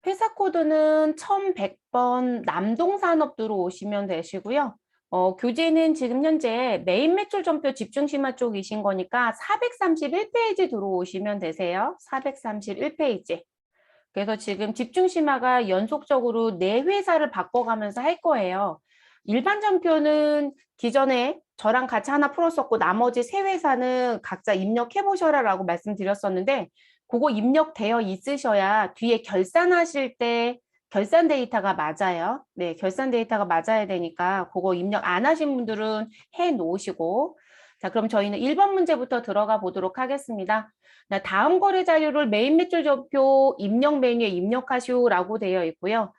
회사 코드는 1100번 남동산업 들어오시면 되시고요. 교재는 지금 현재 메인 매출 전표 집중심화 쪽이신 거니까 431페이지 들어오시면 되세요. 431페이지. 그래서 지금 집중심화가 연속적으로 네 회사를 바꿔가면서 할 거예요. 일반 전표는 기존에 저랑 같이 하나 풀었었고 나머지 세 회사는 각자 입력해 보셔라라고 말씀드렸었는데 그거 입력되어 있으셔야 뒤에 결산하실 때 결산 데이터가 맞아요. 네, 결산 데이터가 맞아야 되니까 그거 입력 안 하신 분들은 해 놓으시고. 자, 그럼 저희는 1번 문제부터 들어가 보도록 하겠습니다. 다음 거래 자료를 메인 매출 전표 입력 메뉴에 입력하시오라고 되어 있고요.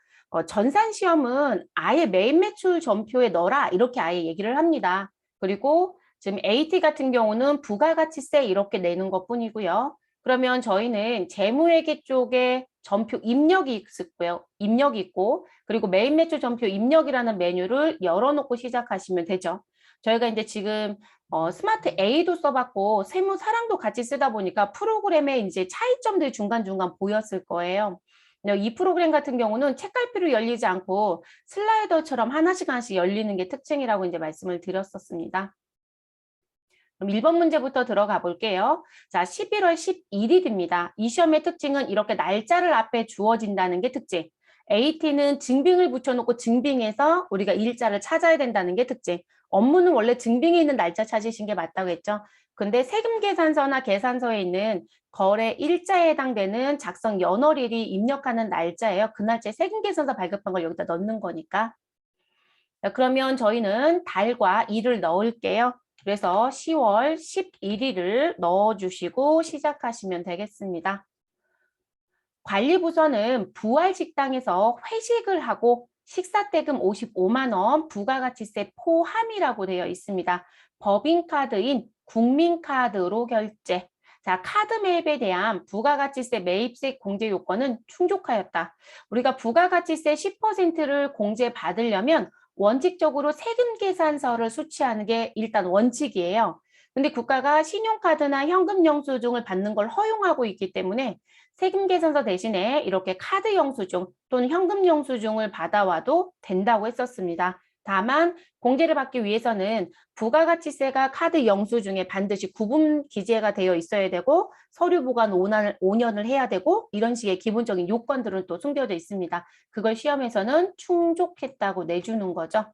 전산 시험은 아예 메인 매출 전표에 넣어라 이렇게 아예 얘기를 합니다. 그리고 지금 AT 같은 경우는 부가가치세 이렇게 내는 것뿐이고요. 그러면 저희는 재무회계 쪽에 전표 입력이 있고요. 입력이 있고 그리고 메인 매출 전표 입력이라는 메뉴를 열어놓고 시작하시면 되죠. 저희가 이제 지금 스마트 A도 써봤고 세무사랑도 같이 쓰다 보니까 프로그램에 이제 차이점들이 중간중간 보였을 거예요. 이 프로그램 같은 경우는 책갈피로 열리지 않고 슬라이더처럼 하나씩 하나씩 열리는 게 특징이라고 이제 말씀을 드렸었습니다. 그럼 1번 문제부터 들어가 볼게요. 자, 11월 11일입니다. 이 시험의 특징은 이렇게 날짜를 앞에 주어진다는 게 특징. AT는 증빙을 붙여놓고 증빙해서 우리가 일자를 찾아야 된다는 게 특징. 업무는 원래 증빙에 있는 날짜 찾으신 게 맞다고 했죠. 근데 세금계산서나 계산서에 있는 거래 일자에 해당되는 작성 연월일이 입력하는 날짜예요. 그 날짜에 세금계산서 발급한 걸 여기다 넣는 거니까. 자, 그러면 저희는 달과 일을 넣을게요. 그래서 10월 11일을 넣어주시고 시작하시면 되겠습니다. 관리부서는 부활식당에서 회식을 하고 식사대금 55만 원 부가가치세 포함이라고 되어 있습니다. 법인카드인 국민카드로 결제. 자, 카드 매입에 대한 부가가치세 매입세 공제 요건은 충족하였다. 우리가 부가가치세 10%를 공제받으려면 원칙적으로 세금 계산서를 수취하는 게 일단 원칙이에요. 근데 국가가 신용카드나 현금 영수증을 받는 걸 허용하고 있기 때문에 세금 계산서 대신에 이렇게 카드 영수증 또는 현금 영수증을 받아와도 된다고 했었습니다. 다만 공제를 받기 위해서는 부가가치세가 카드 영수증에 반드시 구분 기재가 되어 있어야 되고 서류 보관 5년을 해야 되고 이런 식의 기본적인 요건들은 또 숨겨져 있습니다. 그걸 시험에서는 충족했다고 내주는 거죠.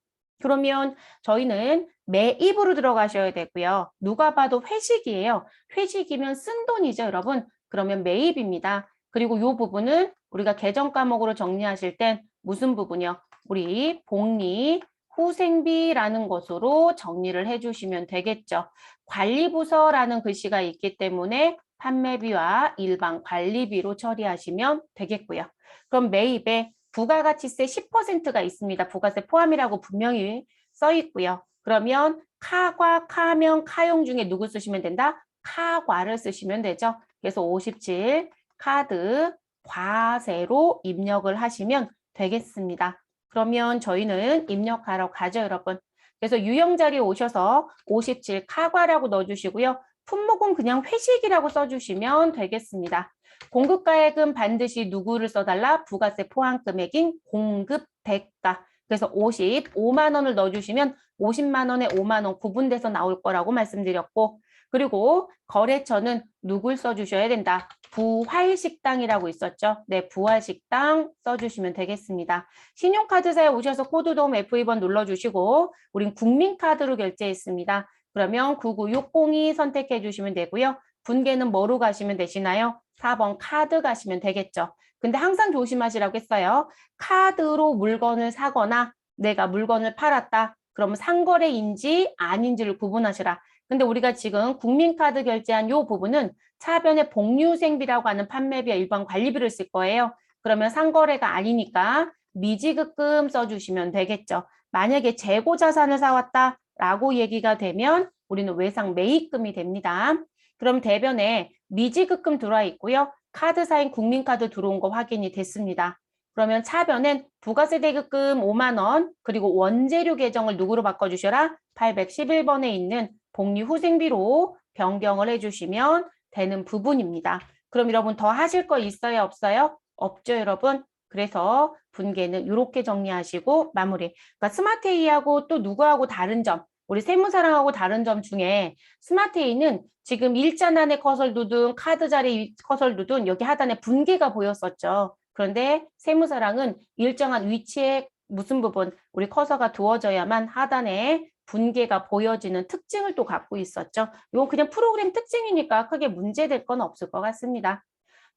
그러면 저희는 매입으로 들어가셔야 되고요. 누가 봐도 회식이에요. 회식이면 쓴 돈이죠, 여러분. 그러면 매입입니다. 그리고 이 부분은 우리가 계정 과목으로 정리하실 땐 무슨 부분이요? 우리 복리, 후생비라는 것으로 정리를 해주시면 되겠죠. 관리부서라는 글씨가 있기 때문에 판매비와 일반 관리비로 처리하시면 되겠고요. 그럼 매입에 부가가치세 10%가 있습니다. 부가세 포함이라고 분명히 써 있고요. 그러면 카과, 카명, 카용 중에 누구 쓰시면 된다? 카과를 쓰시면 되죠. 그래서 57 카드 과세로 입력을 하시면 되겠습니다. 그러면 저희는 입력하러 가죠, 여러분. 그래서 유형 자리에 오셔서 57 카과라고 넣어주시고요. 품목은 그냥 회식이라고 써주시면 되겠습니다. 공급가액은 반드시 누구를 써달라? 부가세 포함 금액인 공급 대가. 그래서 55만 원을 넣어주시면 50만 원에 5만 원 구분돼서 나올 거라고 말씀드렸고 그리고 거래처는 누굴 써주셔야 된다. 부활식당이라고 있었죠. 네, 부활식당 써주시면 되겠습니다. 신용카드사에 오셔서 코드도움 F2번 눌러주시고 우린 국민카드로 결제했습니다. 그러면 99602 선택해 주시면 되고요. 분계는 뭐로 가시면 되시나요? 4번 카드 가시면 되겠죠. 근데 항상 조심하시라고 했어요. 카드로 물건을 사거나 내가 물건을 팔았다. 그러면 상거래인지 아닌지를 구분하시라. 근데 우리가 지금 국민카드 결제한 이 부분은 차변에 복류생비라고 하는 판매비와 일반 관리비를 쓸 거예요. 그러면 상거래가 아니니까 미지급금 써주시면 되겠죠. 만약에 재고자산을 사왔다라고 얘기가 되면 우리는 외상 매입금이 됩니다. 그럼 대변에 미지급금 들어와 있고요. 카드사인 국민카드 들어온 거 확인이 됐습니다. 그러면 차변엔 부가세 대급금 5만 원 그리고 원재료 계정을 누구로 바꿔주셔라? 811번에 있는 복리 후생비로 변경을 해주시면 되는 부분입니다. 그럼 여러분 더 하실 거 있어요? 없어요? 없죠, 여러분? 그래서 분계는 이렇게 정리하시고 마무리. 그러니까 스마트A하고 또 누구하고 다른 점, 우리 세무사랑하고 다른 점 중에 스마트A는 지금 일자난의 커서 두둔, 카드 자리 커서 두둔 여기 하단에 분계가 보였었죠. 그런데 세무사랑은 일정한 위치에 무슨 부분, 우리 커서가 두어져야만 하단에 분계가 보여지는 특징을 또 갖고 있었죠. 이건 그냥 프로그램 특징이니까 크게 문제될 건 없을 것 같습니다.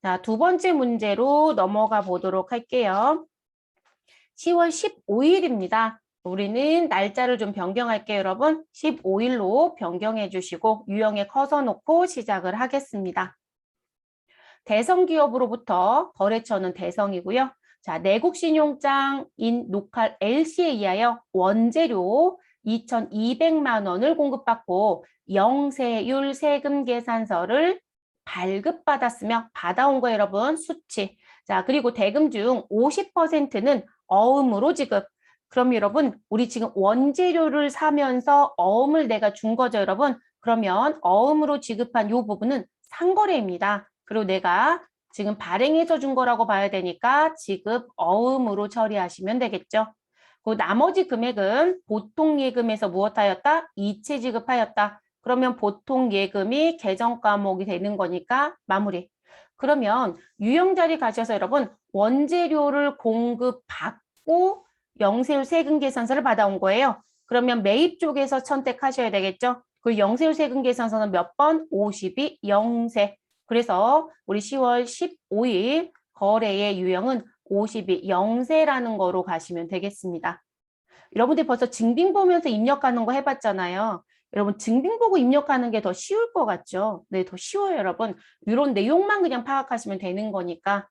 자, 두 번째 문제로 넘어가 보도록 할게요. 10월 15일입니다. 우리는 날짜를 좀 변경할게요, 여러분. 15일로 변경해 주시고 유형에 커서 놓고 시작을 하겠습니다. 대성기업으로부터 거래처는 대성이고요. 자, 내국신용장인 노칼 LC에 의하여 원재료 2,200만 원을 공급받고 영세율 세금 계산서를 발급받았으며 받아온 거예요, 여러분. 수치. 자, 그리고 대금 중 50%는 어음으로 지급. 그럼 여러분, 우리 지금 원재료를 사면서 어음을 내가 준 거죠, 여러분. 그러면 어음으로 지급한 이 부분은 상거래입니다. 그리고 내가 지금 발행해서 준 거라고 봐야 되니까 지급 어음으로 처리하시면 되겠죠. 그 나머지 금액은 보통 예금에서 무엇하였다? 이체 지급하였다. 그러면 보통 예금이 계정 과목이 되는 거니까 마무리. 그러면 유형 자리 가셔서 여러분 원재료를 공급받고 영세율 세금 계산서를 받아온 거예요. 그러면 매입 쪽에서 선택하셔야 되겠죠. 그 영세율 세금 계산서는 몇 번? 52 영세. 그래서 우리 10월 15일 거래의 유형은 52 영세라는 거로 가시면 되겠습니다. 여러분들 벌써 증빙 보면서 입력하는 거 해봤잖아요. 여러분 증빙 보고 입력하는 게 더 쉬울 것 같죠? 네, 더 쉬워요, 여러분. 이런 내용만 그냥 파악하시면 되는 거니까.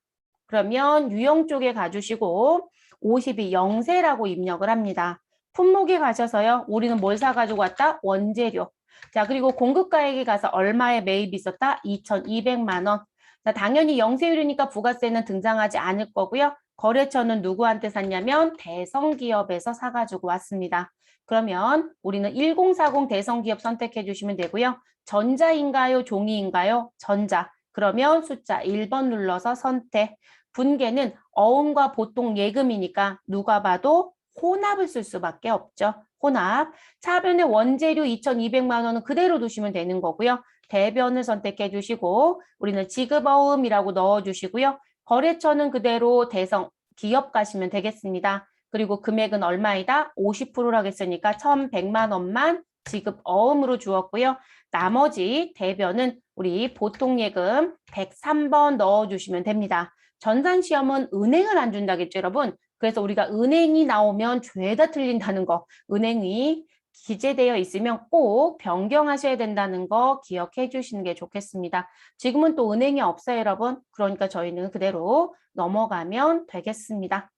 그러면 유형 쪽에 가주시고 52 영세라고 입력을 합니다. 품목에 가셔서요. 우리는 뭘 사가지고 왔다? 원재료. 자, 그리고 공급가액에 가서 얼마에 매입이 있었다? 2,200만 원. 자, 당연히 영세율이니까 부가세는 등장하지 않을 거고요. 거래처는 누구한테 샀냐면 대성기업에서 사가지고 왔습니다. 그러면 우리는 1040 대성기업 선택해 주시면 되고요. 전자인가요? 종이인가요? 전자. 그러면 숫자 1번 눌러서 선택. 분계는 어음과 보통 예금이니까 누가 봐도 혼합을 쓸 수밖에 없죠. 혼합. 차변의 원재료 2,200만 원은 그대로 두시면 되는 거고요. 대변을 선택해 주시고 우리는 지급어음이라고 넣어주시고요. 거래처는 그대로 대성 기업 가시면 되겠습니다. 그리고 금액은 얼마이다? 50%라고 했으니까 1,100만 원만 지급어음으로 주었고요. 나머지 대변은 우리 보통예금 103번 넣어주시면 됩니다. 전산시험은 은행을 안 준다겠죠, 여러분? 그래서 우리가 은행이 나오면 죄다 틀린다는 거, 은행이 기재되어 있으면 꼭 변경하셔야 된다는 거 기억해 주시는 게 좋겠습니다. 지금은 또 은행이 없어요, 여러분. 그러니까 저희는 그대로 넘어가면 되겠습니다.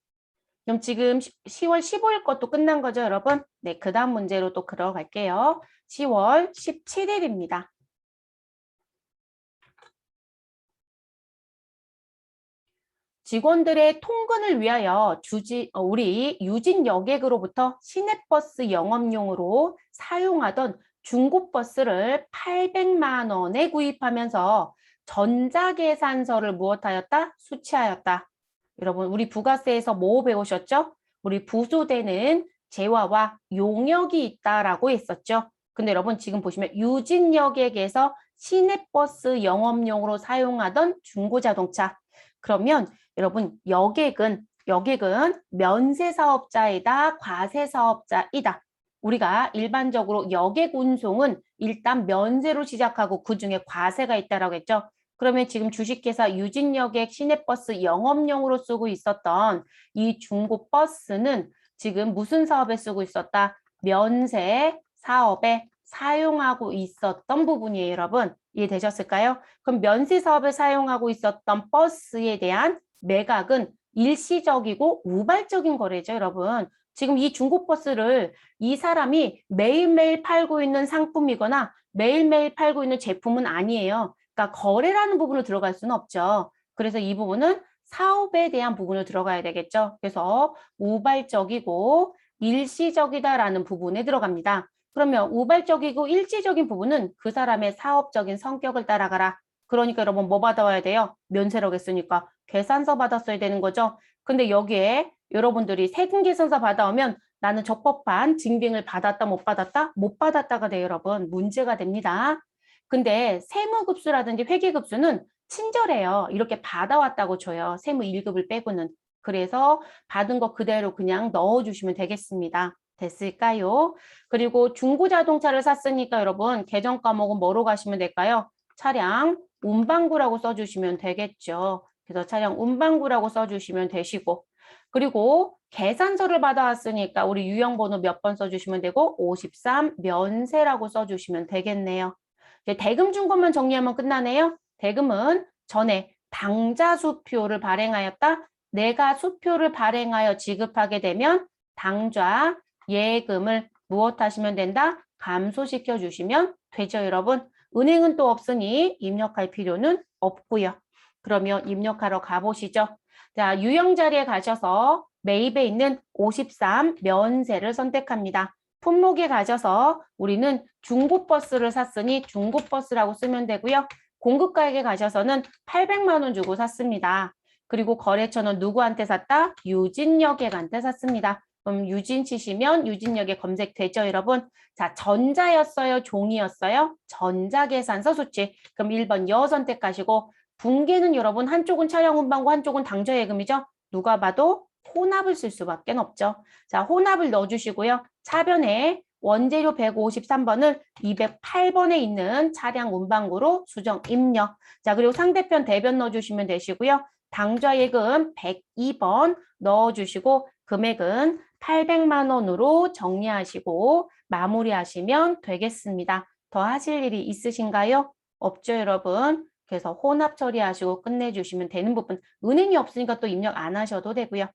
그럼 지금 10월 15일 것도 끝난 거죠, 여러분? 네, 그 다음 문제로 또 들어갈게요. 10월 17일입니다. 직원들의 통근을 위하여 우리 유진 여객으로부터 시내버스 영업용으로 사용하던 중고버스를 800만 원에 구입하면서 전자계산서를 무엇하였다? 수취하였다. 여러분, 우리 부가세에서 뭐 배우셨죠? 우리 부수되는 재화와 용역이 있다라고 했었죠. 근데 여러분 지금 보시면 유진 여객에서 시내버스 영업용으로 사용하던 중고자동차. 그러면 여러분 여객은 면세사업자이다, 과세사업자이다. 우리가 일반적으로 여객 운송은 일단 면세로 시작하고 그중에 과세가 있다라고 했죠. 그러면 지금 주식회사 유진여객 시내버스 영업용으로 쓰고 있었던 이 중고버스는 지금 무슨 사업에 쓰고 있었다? 면세 사업에 사용하고 있었던 부분이에요, 여러분. 이해되셨을까요? 그럼 면세 사업에 사용하고 있었던 버스에 대한 매각은 일시적이고 우발적인 거래죠, 여러분. 지금 이 중고버스를 이 사람이 매일매일 팔고 있는 상품이거나 매일매일 팔고 있는 제품은 아니에요. 그러니까 거래라는 부분으로 들어갈 수는 없죠. 그래서 이 부분은 사업에 대한 부분으로 들어가야 되겠죠. 그래서 우발적이고 일시적이다라는 부분에 들어갑니다. 그러면 우발적이고 일시적인 부분은 그 사람의 사업적인 성격을 따라가라. 그러니까 여러분 뭐 받아와야 돼요? 면세라고 했으니까 계산서 받았어야 되는 거죠. 근데 여기에 여러분들이 세금 계산서 받아오면 나는 적법한 증빙을 받았다, 못 받았다? 못 받았다가 돼요, 여러분. 문제가 됩니다. 근데 세무급수라든지 회계급수는 친절해요. 이렇게 받아왔다고 줘요. 세무 1급을 빼고는. 그래서 받은 거 그대로 그냥 넣어주시면 되겠습니다. 됐을까요? 그리고 중고자동차를 샀으니까 여러분 계정 과목은 뭐로 가시면 될까요? 차량 운반구라고 써주시면 되겠죠. 그래서 차량 운반구라고 써주시면 되시고 그리고 계산서를 받아왔으니까 우리 유형번호 몇 번 써주시면 되고 53 면세라고 써주시면 되겠네요. 이제 대금 준 것만 정리하면 끝나네요. 대금은 전에 당좌 수표를 발행하였다. 내가 수표를 발행하여 지급하게 되면 당좌 예금을 무엇하시면 된다? 감소시켜 주시면 되죠, 여러분. 은행은 또 없으니 입력할 필요는 없고요. 그러면 입력하러 가보시죠. 자, 유형 자리에 가셔서 매입에 있는 53 면세를 선택합니다. 품목에 가셔서 우리는 중고버스를 샀으니 중고버스라고 쓰면 되고요. 공급가액에 가셔서는 800만 원 주고 샀습니다. 그리고 거래처는 누구한테 샀다? 유진여객한테 샀습니다. 그럼 유진 치시면 유진여객 검색되죠, 여러분? 자, 전자였어요? 종이였어요? 전자계산서 수치. 그럼 1번 여 선택하시고 분계는 여러분 한쪽은 차량 운반고 한쪽은 당좌예금이죠? 누가 봐도 혼합을 쓸 수밖에 없죠. 자, 혼합을 넣어주시고요. 차변에 원재료 153번을 208번에 있는 차량 운반구로 수정 입력. 자, 그리고 상대편 대변 넣어주시면 되시고요. 당좌예금 102번 넣어주시고 금액은 800만 원으로 정리하시고 마무리하시면 되겠습니다. 더 하실 일이 있으신가요? 없죠, 여러분? 그래서 혼합 처리하시고 끝내주시면 되는 부분. 은행이 없으니까 또 입력 안 하셔도 되고요.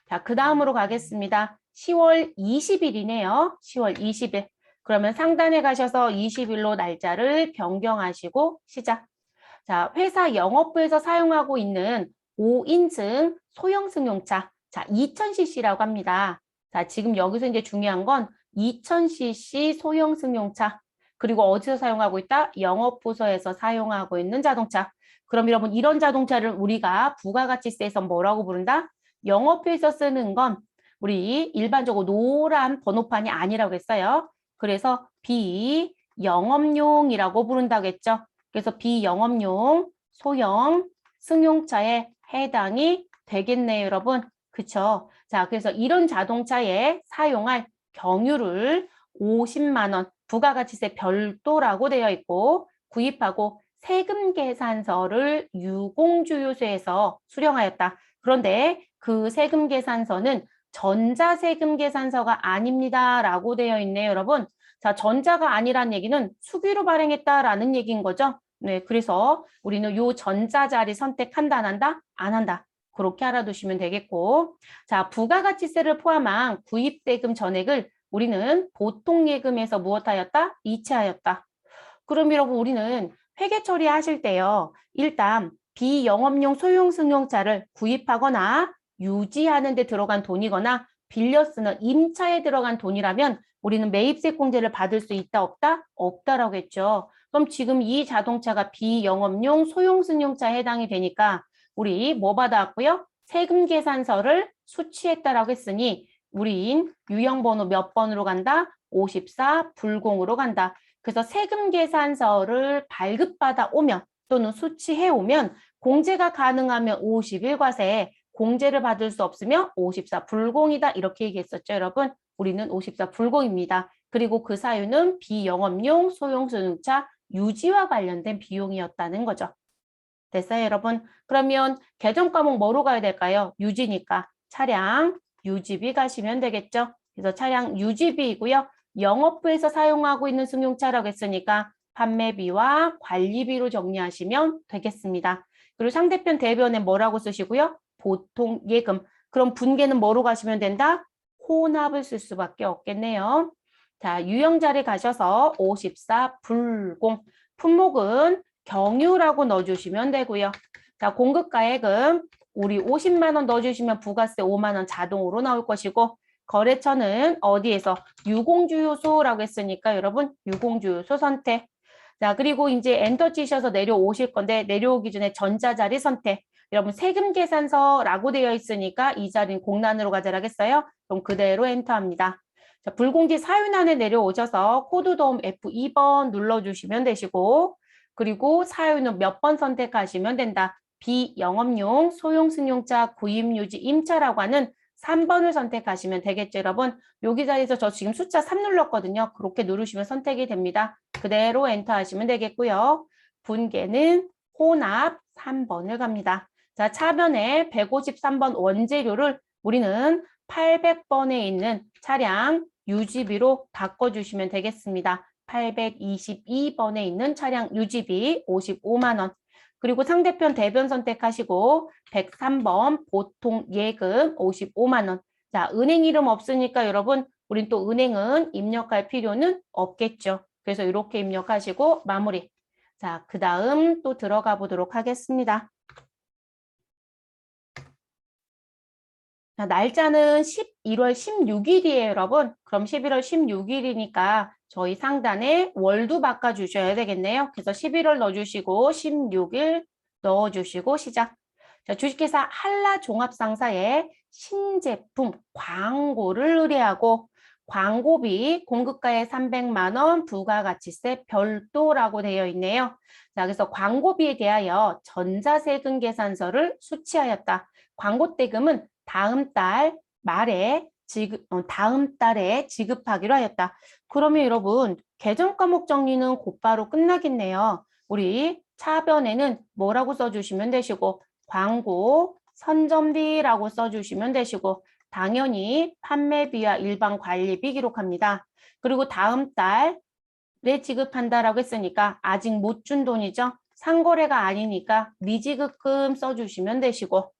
자, 그 다음으로 가겠습니다. 10월 20일이네요. 10월 20일. 그러면 상단에 가셔서 20일로 날짜를 변경하시고 시작. 자, 회사 영업부에서 사용하고 있는 5인승 소형 승용차. 자, 2000cc라고 합니다. 자, 지금 여기서 이제 중요한 건 2000cc 소형 승용차. 그리고 어디서 사용하고 있다? 영업부서에서 사용하고 있는 자동차. 그럼 여러분 이런 자동차를 우리가 부가가치세에서 뭐라고 부른다? 영업부에서 쓰는 건 우리 일반적으로 노란 번호판이 아니라고 했어요. 그래서 비영업용이라고 부른다고 했죠. 그래서 비영업용 소형 승용차에 해당이 되겠네요, 여러분. 그쵸? 자, 그래서 이런 자동차에 사용할 경유를 50만 원 부가가치세 별도라고 되어 있고 구입하고 세금 계산서를 유공주유소에서 수령하였다. 그런데 그 세금 계산서는 전자세금 계산서가 아닙니다. 라고 되어 있네요, 여러분. 자, 전자가 아니란 얘기는 수기로 발행했다라는 얘기인 거죠. 네, 그래서 우리는 요 전자자리 선택한다, 안 한다? 안 한다. 그렇게 알아두시면 되겠고. 자, 부가가치세를 포함한 구입대금 전액을 우리는 보통예금에서 무엇하였다? 이체하였다. 그럼 여러분 우리는 회계 처리하실 때요. 일단 비영업용 소형 승용차를 구입하거나 유지하는 데 들어간 돈이거나 빌려 쓰는 임차에 들어간 돈이라면 우리는 매입세공제를 받을 수 있다 없다? 없다라고 했죠. 그럼 지금 이 자동차가 비영업용 소형 승용차에 해당이 되니까 우리 뭐 받아왔고요? 세금 계산서를 수취했다라고 했으니 우리인 유형번호 몇 번으로 간다? 54 불공으로 간다. 그래서 세금 계산서를 발급받아 오면 또는 수취해 오면 공제가 가능하면 50일 과세, 공제를 받을 수 없으면 54 불공이다. 이렇게 얘기했었죠, 여러분. 우리는 54 불공입니다. 그리고 그 사유는 비영업용 소형승용차 유지와 관련된 비용이었다는 거죠. 됐어요, 여러분? 그러면 계정 과목 뭐로 가야 될까요? 유지니까 차량 유지비 가시면 되겠죠. 그래서 차량 유지비이고요. 영업부에서 사용하고 있는 승용차라고 했으니까 판매비와 관리비로 정리하시면 되겠습니다. 그리고 상대편 대변에 뭐라고 쓰시고요? 보통 예금. 그럼 분계는 뭐로 가시면 된다? 혼합을 쓸 수밖에 없겠네요. 자, 유형자리 가셔서 54 불공. 품목은 경유라고 넣어주시면 되고요. 자, 공급가액은 우리 50만 원 넣어주시면 부가세 5만 원 자동으로 나올 것이고 거래처는 어디에서 유공주유소라고 했으니까 여러분 유공주유소 선택. 자, 그리고 이제 엔터 치셔서 내려오실 건데 내려오기 전에 전자자리 선택. 여러분 세금 계산서라고 되어 있으니까 이 자리는 공란으로 가져라겠어요? 그럼 그대로 엔터합니다. 자, 불공지 사유란에 내려오셔서 코드 도움 F2번 눌러주시면 되시고 그리고 사유는 몇 번 선택하시면 된다. 비영업용, 소용승용차, 구입유지, 임차라고 하는 3번을 선택하시면 되겠죠, 여러분. 여기 자리에서 저 지금 숫자 3 눌렀거든요. 그렇게 누르시면 선택이 됩니다. 그대로 엔터 하시면 되겠고요. 분계는 혼합 3번을 갑니다. 자, 차변에 153번 원재료를 우리는 800번에 있는 차량 유지비로 바꿔주시면 되겠습니다. 822번에 있는 차량 유지비 55만 원. 그리고 상대편 대변 선택하시고 103번 보통 예금 55만 원. 자, 은행 이름 없으니까 여러분 우린 또 은행은 입력할 필요는 없겠죠. 그래서 이렇게 입력하시고 마무리. 자, 그 다음 또 들어가 보도록 하겠습니다. 자, 날짜는 11월 16일이에요, 여러분. 그럼 11월 16일이니까 저희 상단에 월도 바꿔주셔야 되겠네요. 그래서 11월 넣어주시고 16일 넣어주시고 시작. 자, 주식회사 한라종합상사에 신제품 광고를 의뢰하고 광고비 공급가에 300만 원 부가가치세 별도라고 되어 있네요. 자, 그래서 광고비에 대하여 전자세금 계산서를 수취하였다. 광고대금은 다음 달 말에 다음 달에 지급하기로 하였다. 그러면 여러분 계정 과목 정리는 곧바로 끝나겠네요. 우리 차변에는 뭐라고 써주시면 되시고 광고 선점비라고 써주시면 되시고 당연히 판매비와 일반 관리비 기록합니다. 그리고 다음 달에 지급한다라고 했으니까 아직 못 준 돈이죠. 상거래가 아니니까 미지급금 써주시면 되시고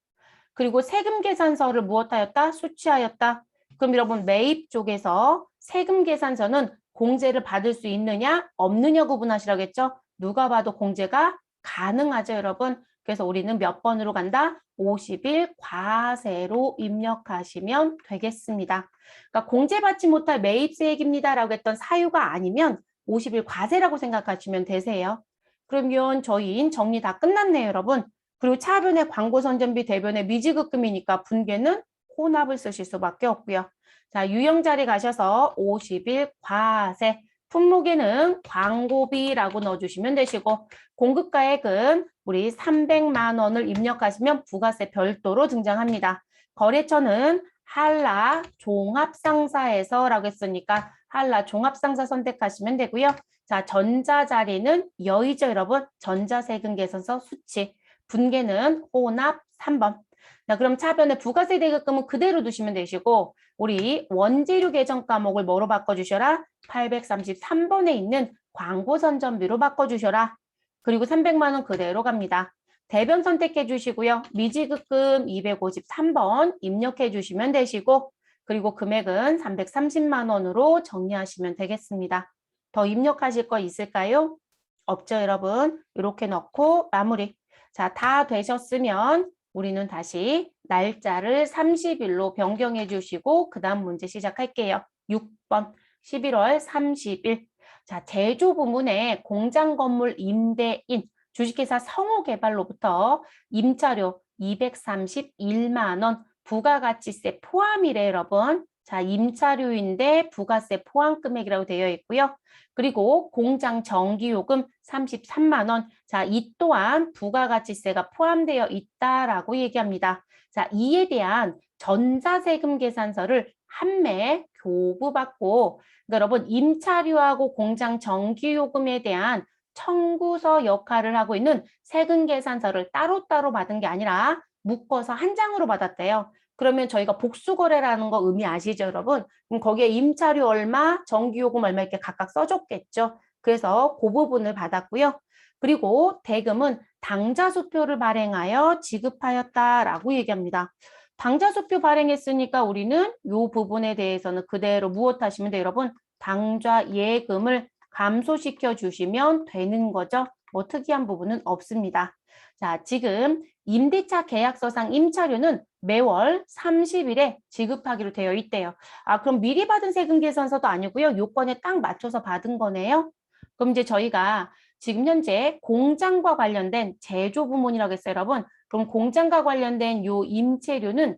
그리고 세금 계산서를 무엇하였다? 수취하였다. 그럼 여러분 매입 쪽에서 세금 계산서는 공제를 받을 수 있느냐 없느냐 구분하시라고 했죠. 누가 봐도 공제가 가능하죠, 여러분. 그래서 우리는 몇 번으로 간다? 50일 과세로 입력하시면 되겠습니다. 그러니까 공제받지 못할 매입세액입니다라고 했던 사유가 아니면 50일 과세라고 생각하시면 되세요. 그러면 저희 정리 다 끝났네요, 여러분. 그리고 차변의 광고 선전비 대변의 미지급금이니까 분계는 혼합을 쓰실 수밖에 없고요. 자, 유형 자리 가셔서 50일 과세, 품목에는 광고비라고 넣어주시면 되시고 공급가액은 우리 300만 원을 입력하시면 부가세 별도로 등장합니다. 거래처는 한라 종합상사에서라고 했으니까 한라 종합상사 선택하시면 되고요. 자, 전자 자리는 여의죠, 여러분. 전자세금 계산서 수치. 분계는 혼합 3번. 자, 그럼 차변에 부가세 대급금은 그대로 두시면 되시고 우리 원재료 계정 과목을 뭐로 바꿔주셔라? 833번에 있는 광고 선전비로 바꿔주셔라. 그리고 300만 원 그대로 갑니다. 대변 선택해 주시고요. 미지급금 253번 입력해 주시면 되시고 그리고 금액은 330만 원으로 정리하시면 되겠습니다. 더 입력하실 거 있을까요? 없죠, 여러분. 이렇게 넣고 마무리. 자, 다 되셨으면 우리는 다시 날짜를 30일로 변경해 주시고 그 다음 문제 시작할게요. 6번 11월 30일. 자, 제조 부문의 공장 건물 임대인 주식회사 성호개발로부터 임차료 231만 원 부가가치세 포함이래 여러분. 자, 임차료인데 부가세 포함 금액이라고 되어 있고요. 그리고 공장 전기요금 33만 원. 자, 이 또한 부가가치세가 포함되어 있다라고 얘기합니다. 자, 이에 대한 전자세금 계산서를 한매 교부받고 그러니까 여러분 임차료하고 공장 전기요금에 대한 청구서 역할을 하고 있는 세금 계산서를 따로따로 받은 게 아니라 묶어서 한 장으로 받았대요. 그러면 저희가 복수거래라는 거 의미 아시죠, 여러분? 그럼 거기에 임차료 얼마, 전기요금 얼마 이렇게 각각 써줬겠죠. 그래서 그 부분을 받았고요. 그리고 대금은 당좌수표를 발행하여 지급하였다라고 얘기합니다. 당좌수표 발행했으니까 우리는 이 부분에 대해서는 그대로 무엇하시면 돼요, 여러분? 당좌 예금을 감소시켜 주시면 되는 거죠. 뭐 특이한 부분은 없습니다. 자, 지금 임대차 계약서상 임차료는 매월 30일에 지급하기로 되어 있대요. 아, 그럼 미리 받은 세금 계산서도 아니고요. 요건에 딱 맞춰서 받은 거네요. 그럼 이제 저희가 지금 현재 공장과 관련된 제조 부문이라고 했어요, 여러분. 그럼 공장과 관련된 요 임차료는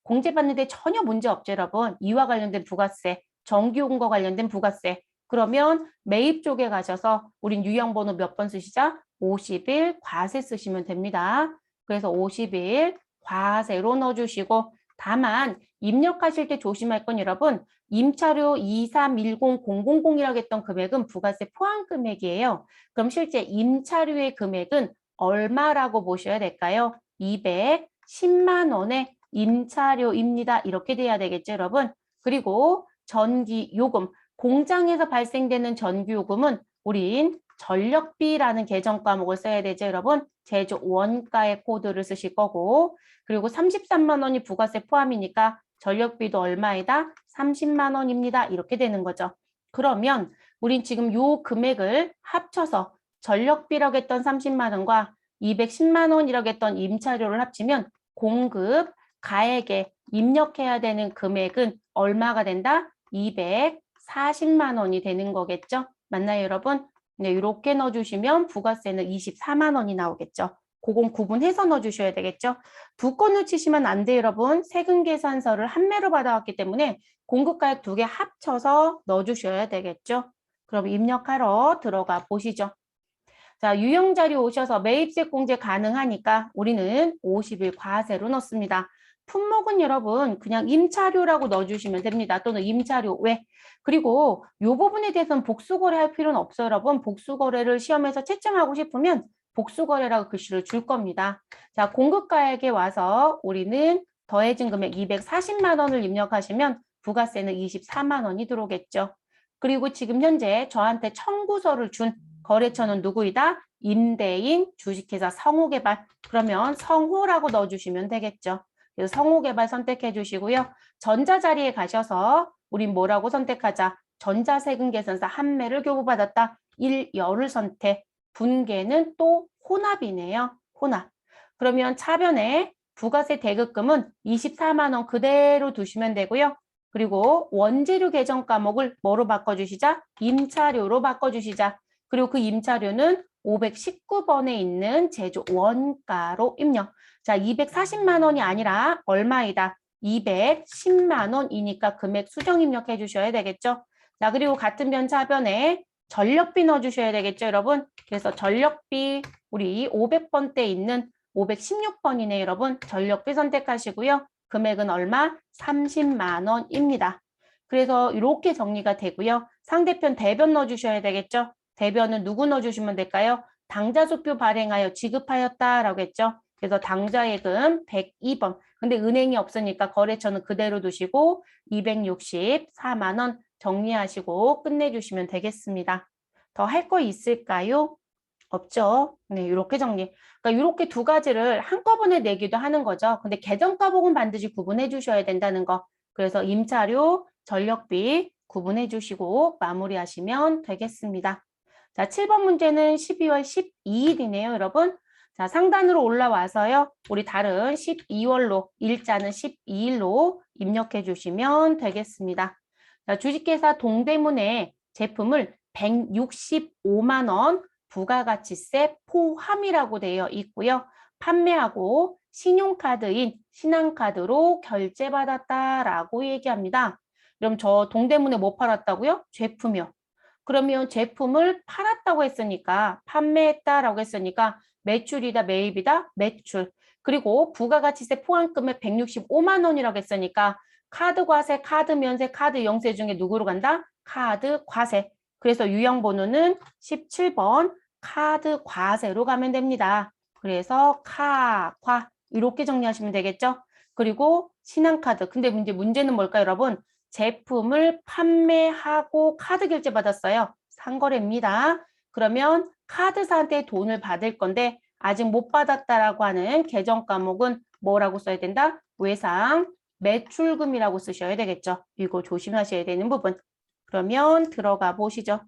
공제받는데 전혀 문제 없죠, 여러분. 이와 관련된 부가세, 전기요금과 관련된 부가세. 그러면 매입 쪽에 가셔서 우린 유형번호 몇 번 쓰시죠? 50일 과세 쓰시면 됩니다. 그래서 50일 과세로 넣어주시고 다만 입력하실 때 조심할 건 여러분 임차료 2310000이라고 했던 금액은 부가세 포함 금액이에요. 그럼 실제 임차료의 금액은 얼마라고 보셔야 될까요? 210만 원의 임차료입니다. 이렇게 돼야 되겠죠, 여러분? 그리고 전기요금, 공장에서 발생되는 전기요금은 우린 전력비라는 계정 과목을 써야 되죠, 여러분? 제조 원가의 코드를 쓰실 거고 그리고 33만 원이 부가세 포함이니까 전력비도 얼마이다? 30만 원입니다. 이렇게 되는 거죠. 그러면 우린 지금 요 금액을 합쳐서 전력비라고 했던 30만 원과 210만 원이라고 했던 임차료를 합치면 공급 가액에 입력해야 되는 금액은 얼마가 된다? 240만 원이 되는 거겠죠? 맞나요, 여러분? 네, 이렇게 넣어주시면 부가세는 24만 원이 나오겠죠. 그건 구분해서 넣어주셔야 되겠죠. 두 건을 치시면 안 돼요, 여러분. 세금 계산서를 한 매로 받아왔기 때문에 공급가액 두 개 합쳐서 넣어주셔야 되겠죠. 그럼 입력하러 들어가 보시죠. 자, 유형자료 오셔서 매입세 공제 가능하니까 우리는 50일 과세로 넣습니다. 품목은 여러분 그냥 임차료라고 넣어주시면 됩니다. 또는 임차료 왜? 그리고 이 부분에 대해서는 복수거래 할 필요는 없어요, 여러분. 복수거래를 시험에서 채점하고 싶으면 복수거래라고 글씨를 줄 겁니다. 자, 공급가액에 와서 우리는 더해진 금액 240만 원을 입력하시면 부가세는 24만 원이 들어오겠죠. 그리고 지금 현재 저한테 청구서를 준 거래처는 누구이다? 임대인, 주식회사 성호개발. 그러면 성호라고 넣어주시면 되겠죠. 그래서 성호개발 선택해 주시고요. 전자자리에 가셔서 우린 뭐라고 선택하자? 전자세금 계산서 한 매를 교부받았다. 1열을 선택. 분계는 또 혼합이네요. 혼합. 그러면 차변에 부가세 대급금은 24만 원 그대로 두시면 되고요. 그리고 원재료 계정 과목을 뭐로 바꿔주시자? 임차료로 바꿔주시자. 그리고 그 임차료는 519번에 있는 제조 원가로 입력. 자, 240만 원이 아니라 얼마이다? 210만 원이니까 금액 수정 입력해 주셔야 되겠죠? 자, 그리고 같은 변차변에 전력비 넣어주셔야 되겠죠, 여러분? 그래서 전력비 우리 500번대 있는 516번이네, 여러분. 전력비 선택하시고요. 금액은 얼마? 30만 원입니다. 그래서 이렇게 정리가 되고요. 상대편 대변 넣어주셔야 되겠죠? 대변은 누구 넣어주시면 될까요? 당좌수표 발행하여 지급하였다라고 했죠. 그래서 당좌예금 102번. 근데 은행이 없으니까 거래처는 그대로 두시고 264만 원 정리하시고 끝내주시면 되겠습니다. 더 할 거 있을까요? 없죠. 네, 이렇게 정리. 그러니까 이렇게 두 가지를 한꺼번에 내기도 하는 거죠. 근데 계정가복은 반드시 구분해 주셔야 된다는 거. 그래서 임차료, 전력비 구분해 주시고 마무리하시면 되겠습니다. 자, 7번 문제는 12월 12일이네요, 여러분. 자, 상단으로 올라와서요. 우리 다른 12월로, 일자는 12일로 입력해 주시면 되겠습니다. 자, 주식회사 동대문에 제품을 165만 원 부가가치세 포함이라고 되어 있고요. 판매하고 신용카드인 신한카드로 결제받았다라고 얘기합니다. 그럼 저 동대문에 뭐 팔았다고요? 제품이요. 그러면 제품을 팔았다고 했으니까 판매했다라고 했으니까 매출이다 매입이다 매출 그리고 부가가치세 포함금액 165만 원이라고 했으니까 카드 과세 카드 면세 카드 영세 중에 누구로 간다? 카드 과세. 그래서 유형번호는 17번 카드 과세로 가면 됩니다. 그래서 과 이렇게 정리하시면 되겠죠? 그리고 신한카드. 근데 문제는 뭘까요, 여러분? 제품을 판매하고 카드 결제 받았어요. 상거래입니다. 그러면 카드사한테 돈을 받을 건데 아직 못 받았다라고 하는 계정 과목은 뭐라고 써야 된다? 외상 매출금이라고 쓰셔야 되겠죠. 이거 조심하셔야 되는 부분. 그러면 들어가 보시죠.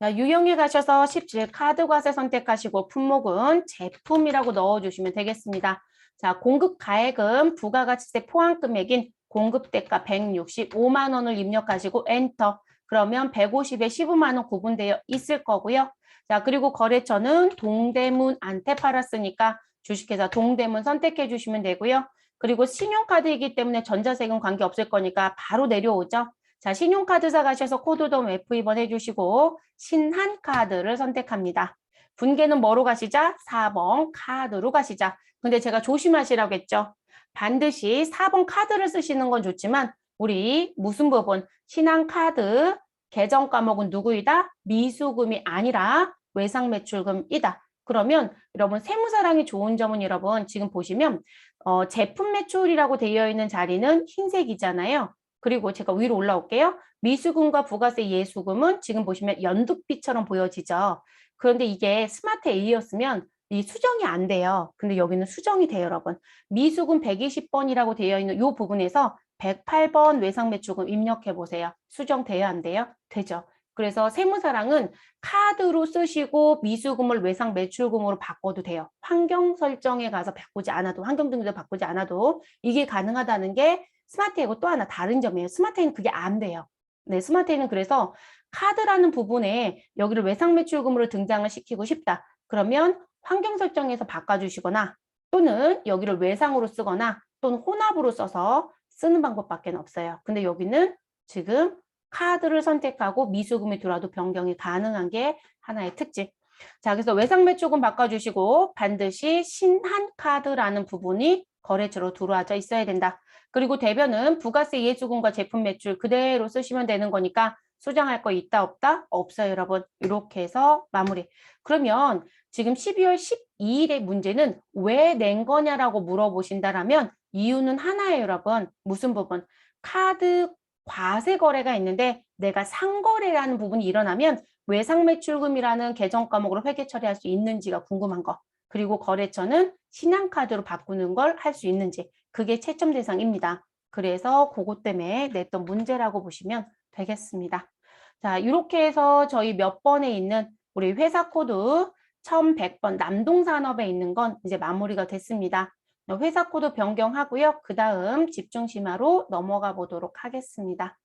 자, 유형에 가셔서 17 카드 과세 선택하시고 품목은 제품이라고 넣어주시면 되겠습니다. 자, 공급 가액은 부가가치세 포함 금액인 공급대가 165만 원을 입력하시고 엔터. 그러면 150에 15만 원 구분되어 있을 거고요. 자, 그리고 거래처는 동대문한테 팔았으니까 주식회사 동대문 선택해 주시면 되고요. 그리고 신용카드이기 때문에 전자세금 관계없을 거니까 바로 내려오죠. 자, 신용카드사 가셔서 코드돔 F2번 해주시고 신한카드를 선택합니다. 분계는 뭐로 가시자? 4번 카드로 가시자. 근데 제가 조심하시라고 했죠. 반드시 4번 카드를 쓰시는 건 좋지만 우리 무슨 부분? 신한카드 계정 과목은 누구이다? 미수금이 아니라 외상매출금이다. 그러면 여러분 세무사랑이 좋은 점은 여러분 지금 보시면 제품 매출이라고 되어 있는 자리는 흰색이잖아요. 그리고 제가 위로 올라올게요. 미수금과 부가세 예수금은 지금 보시면 연두빛처럼 보여지죠. 그런데 이게 스마트 A였으면 이 수정이 안 돼요. 근데 여기는 수정이 돼요, 여러분. 미수금 120번이라고 되어 있는 이 부분에서 108번 외상매출금 입력해 보세요. 수정돼요, 안 돼요? 되죠. 그래서 세무사랑은 카드로 쓰시고 미수금을 외상매출금으로 바꿔도 돼요. 환경 설정에 가서 바꾸지 않아도, 환경등급도 바꾸지 않아도 이게 가능하다는 게 스마트에고 또 하나 다른 점이에요. 스마트에는 그게 안 돼요. 네, 스마트에는 그래서 카드라는 부분에 여기를 외상매출금으로 등장을 시키고 싶다. 그러면 환경 설정에서 바꿔주시거나 또는 여기를 외상으로 쓰거나 또는 혼합으로 써서 쓰는 방법밖에 없어요. 근데 여기는 지금 카드를 선택하고 미수금이 들어와도 변경이 가능한 게 하나의 특징. 자, 그래서 외상매출금 바꿔주시고 반드시 신한카드라는 부분이 거래처로 들어와져 있어야 된다. 그리고 대변은 부가세 예수금과 제품 매출 그대로 쓰시면 되는 거니까 수정할 거 있다 없다? 없어요, 여러분. 이렇게 해서 마무리. 그러면 지금 12월 12일의 문제는 왜 낸 거냐라고 물어보신다라면 이유는 하나예요, 여러분. 무슨 부분? 카드 과세 거래가 있는데 내가 상거래라는 부분이 일어나면 외상매출금이라는 계정 과목으로 회계 처리할 수 있는지가 궁금한 거. 그리고 거래처는 신한카드로 바꾸는 걸 할 수 있는지. 그게 채점 대상입니다. 그래서 그것 때문에 냈던 문제라고 보시면 되겠습니다. 자, 이렇게 해서 저희 몇 번에 있는 우리 회사 코드 1100번 남동산업에 있는 건 이제 마무리가 됐습니다. 회사 코드 변경하고요. 그 다음 집중심화로 넘어가 보도록 하겠습니다.